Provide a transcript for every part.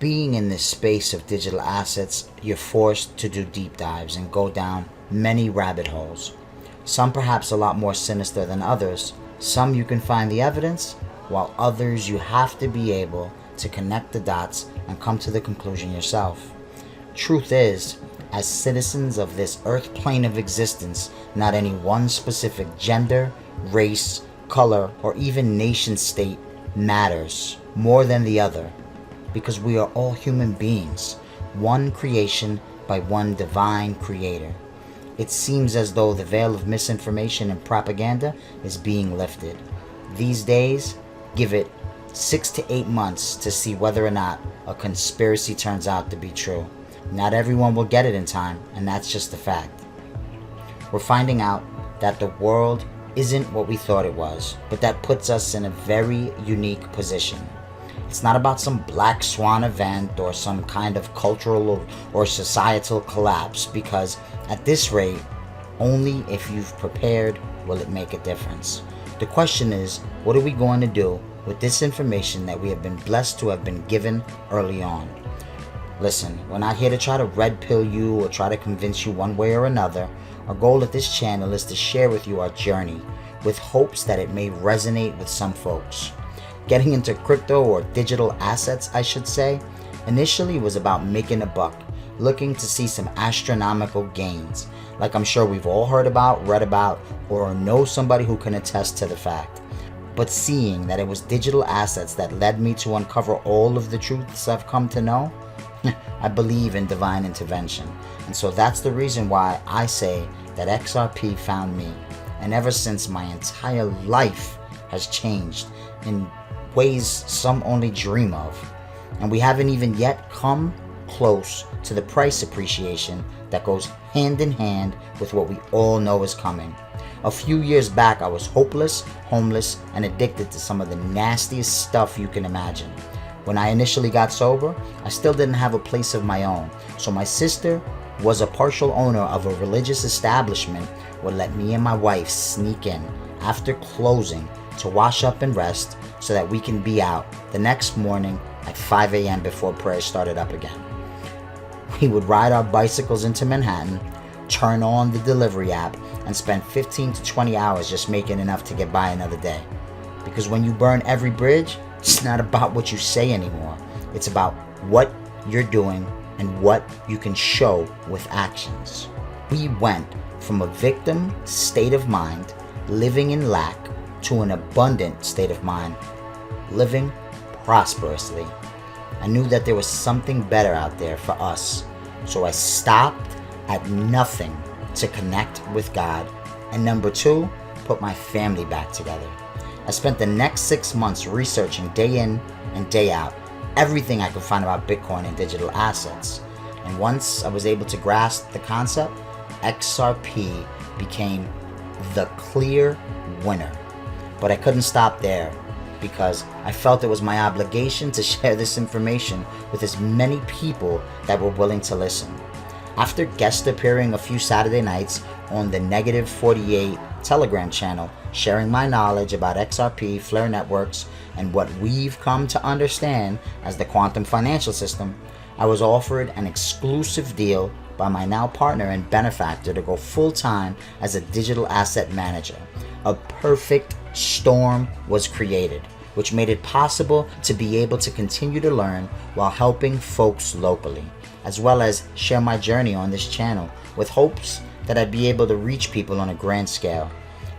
being in this space of digital assets, you're forced to do deep dives and go down many rabbit holes. Some perhaps a lot more sinister than others. Some you can find the evidence, while others you have to be able to connect the dots and come to the conclusion yourself. Truth is, as citizens of this earth plane of existence, not any one specific gender, race, color, or even nation state matters more than the other, because we are all human beings, one creation by one divine creator. It seems as though the veil of misinformation and propaganda is being lifted. These days, give it 6 to 8 months to see whether or not a conspiracy turns out to be true. Not everyone will get it in time, and that's just a fact. We're finding out that the world isn't what we thought it was, but that puts us in a very unique position. It's not about some black swan event or some kind of cultural or societal collapse, because at this rate, only if you've prepared will it make a difference. The question is, what are we going to do with this information that we have been blessed to have been given early on? Listen, we're not here to try to red pill you or try to convince you one way or another. Our goal at this channel is to share with you our journey, with hopes that it may resonate with some folks. Getting into crypto, or digital assets I should say, initially was about making a buck, looking to see some astronomical gains, like I'm sure we've all heard about, read about, or know somebody who can attest to the fact. But seeing that it was digital assets that led me to uncover all of the truths I've come to know, I believe in divine intervention, and so that's the reason why I say that XRP found me, and ever since my entire life has changed in ways some only dream of, and we haven't even yet come close to the price appreciation that goes hand in hand with what we all know is coming. A few years back, I was hopeless, homeless, and addicted to some of the nastiest stuff you can imagine. When I initially got sober, I still didn't have a place of my own, so my sister was a partial owner of a religious establishment would let me and my wife sneak in after closing to wash up and rest so that we can be out the next morning at 5 a.m. before prayer started up again. We would ride our bicycles into Manhattan, turn on the delivery app, and spend 15 to 20 hours just making enough to get by another day. Because when you burn every bridge, it's not about what you say anymore. It's about what you're doing and what you can show with actions. We went from a victim state of mind, living in lack, to an abundant state of mind, living prosperously. I knew that there was something better out there for us, so I stopped at nothing to connect with God, and number 2, put my family back together. I spent the next 6 months researching day in and day out everything I could find about Bitcoin and digital assets. And once I was able to grasp the concept, XRP became the clear winner. But I couldn't stop there, because I felt it was my obligation to share this information with as many people that were willing to listen. After guest appearing a few Saturday nights on the Negative 48 Telegram channel, sharing my knowledge about XRP, Flare networks, and what we've come to understand as the quantum financial system, I was offered an exclusive deal by my now partner and benefactor to go full-time as a digital asset manager. A perfect storm was created, which made it possible to be able to continue to learn while helping folks locally, as well as share my journey on this channel with hopes that I'd be able to reach people on a grand scale.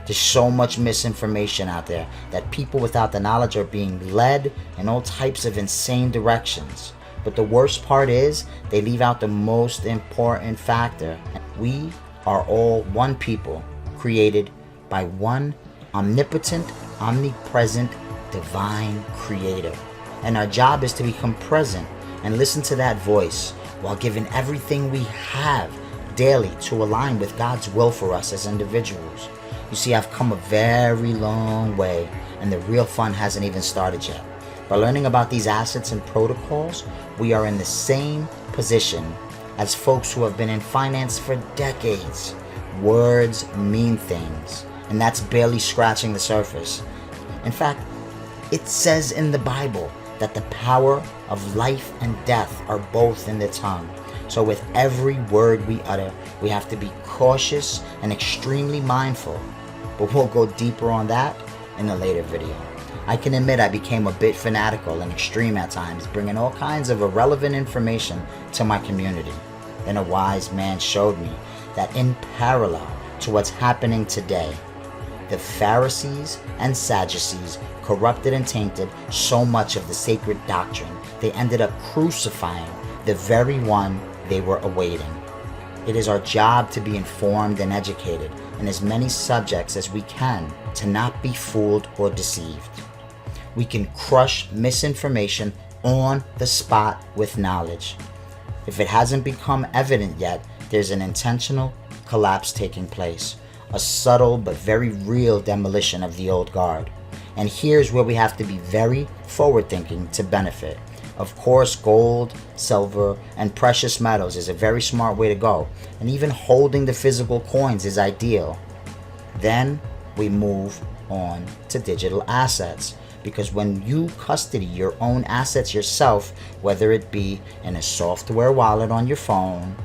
There's so much misinformation out there that people without the knowledge are being led in all types of insane directions. But the worst part is they leave out the most important factor. We are all one people, created by one omnipotent, omnipresent, divine creator. And our job is to become present and listen to that voice while giving everything we have daily to align with God's will for us as individuals. You see, I've come a very long way, and the real fun hasn't even started yet. By learning about these assets and protocols, we are in the same position as folks who have been in finance for decades. Words mean things, and that's barely scratching the surface. In fact, it says in the Bible that the power of life and death are both in the tongue. So with every word we utter, we have to be cautious and extremely mindful. But we'll go deeper on that in a later video. I can admit I became a bit fanatical and extreme at times, bringing all kinds of irrelevant information to my community. Then a wise man showed me that in parallel to what's happening today, the Pharisees and Sadducees corrupted and tainted so much of the sacred doctrine, they ended up crucifying the very one they were awaiting. It is our job to be informed and educated in as many subjects as we can, to not be fooled or deceived. We can crush misinformation on the spot with knowledge. If it hasn't become evident yet, there's an intentional collapse taking place, a subtle but very real demolition of the old guard. And here's where we have to be very forward-thinking to benefit. Of course, gold, silver, and precious metals is a very smart way to go, and even holding the physical coins is ideal. Then we move on to digital assets, because when you custody your own assets yourself, whether it be in a software wallet on your phone,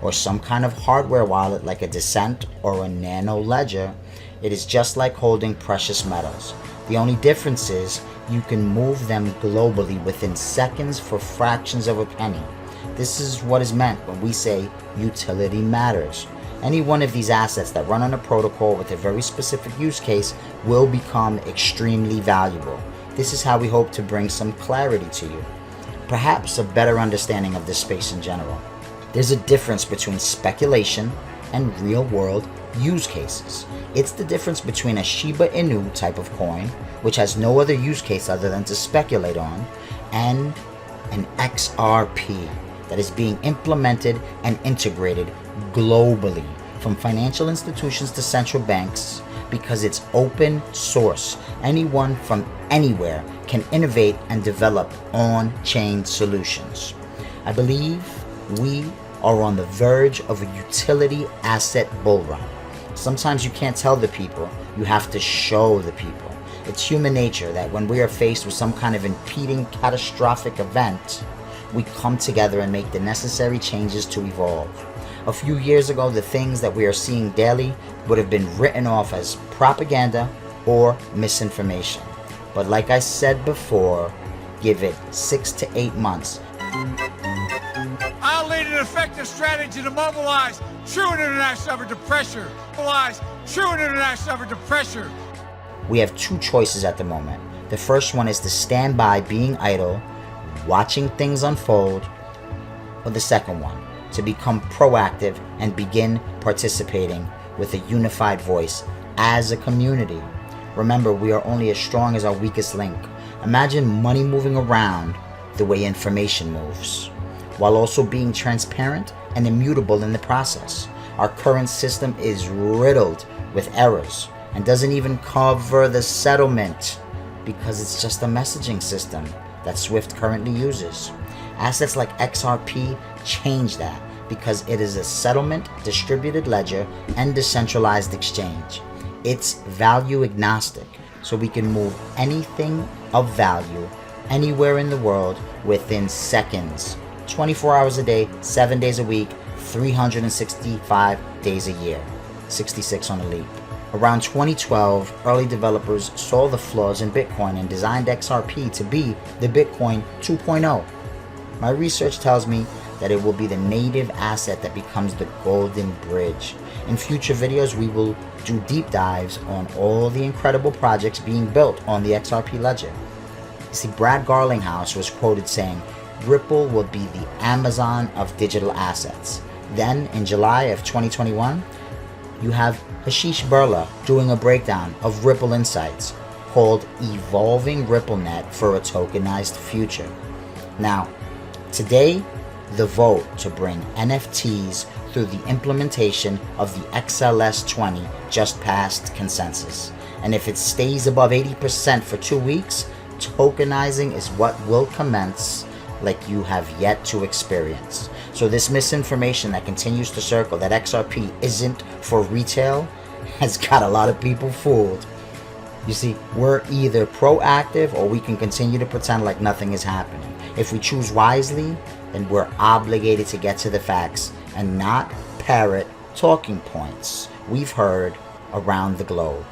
or some kind of hardware wallet like a Descent or a Nano Ledger, it is just like holding precious metals. The only difference is you can move them globally within seconds for fractions of a penny. This is what is meant when we say utility matters. Any one of these assets that run on a protocol with a very specific use case will become extremely valuable. This is how we hope to bring some clarity to you, perhaps a better understanding of this space in general. There's a difference between speculation and real-world use cases. It's the difference between a Shiba Inu type of coin, which has no other use case other than to speculate on, and an XRP that is being implemented and integrated globally from financial institutions to central banks, because it's open source. Anyone from anywhere can innovate and develop on-chain solutions. I believe we are on the verge of a utility asset bull run. Sometimes you can't tell the people, you have to show the people. It's human nature that when we are faced with some kind of impeding catastrophic event, we come together and make the necessary changes to evolve. A few years ago, the things that we are seeing daily would have been written off as propaganda or misinformation. But like I said before, give it 6 to 8 months. I'll lead an effective strategy to mobilize true international effort to pressure. Mobilize true international effort to pressure. We have two choices at the moment. The first one is to stand by being idle, watching things unfold, or the second one, to become proactive and begin participating with a unified voice as a community. Remember, we are only as strong as our weakest link. Imagine money moving around the way information moves, while also being transparent and immutable in the process. Our current system is riddled with errors and doesn't even cover the settlement, because it's just a messaging system that Swift currently uses. Assets like XRP change that, because it is a settlement, distributed ledger, and decentralized exchange. It's value agnostic, so we can move anything of value anywhere in the world within seconds, 24 hours a day, 7 days a week, 365 days a year, 66 on a leap. Around 2012, early developers saw the flaws in Bitcoin and designed XRP to be the Bitcoin 2.0. My research tells me that it will be the native asset that becomes the golden bridge. In future videos, we will do deep dives on all the incredible projects being built on the XRP ledger. You see, Brad Garlinghouse was quoted saying, "Ripple will be the Amazon of digital assets." Then, in July of 2021, you have Hashish Burla doing a breakdown of Ripple Insights called Evolving RippleNet for a Tokenized Future. Now, today, the vote to bring NFTs through the implementation of the XLS20 just passed consensus. And if it stays above 80% for 2 weeks, tokenizing is what will commence like you have yet to experience. So this misinformation that continues to circle that XRP isn't for retail has got a lot of people fooled. You see, we're either proactive or we can continue to pretend like nothing is happening. If we choose wisely, then we're obligated to get to the facts and not parrot talking points we've heard around the globe.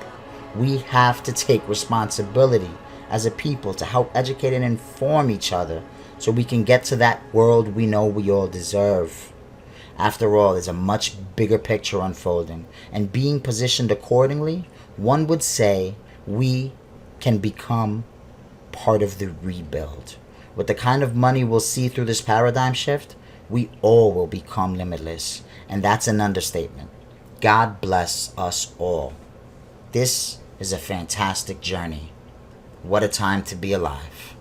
We have to take responsibility as a people to help educate and inform each other so we can get to that world we know we all deserve. After all, there's a much bigger picture unfolding, and being positioned accordingly, one would say we can become part of the rebuild. With the kind of money we'll see through this paradigm shift, we all will become limitless, and that's an understatement. God bless us all. This is a fantastic journey. What a time to be alive.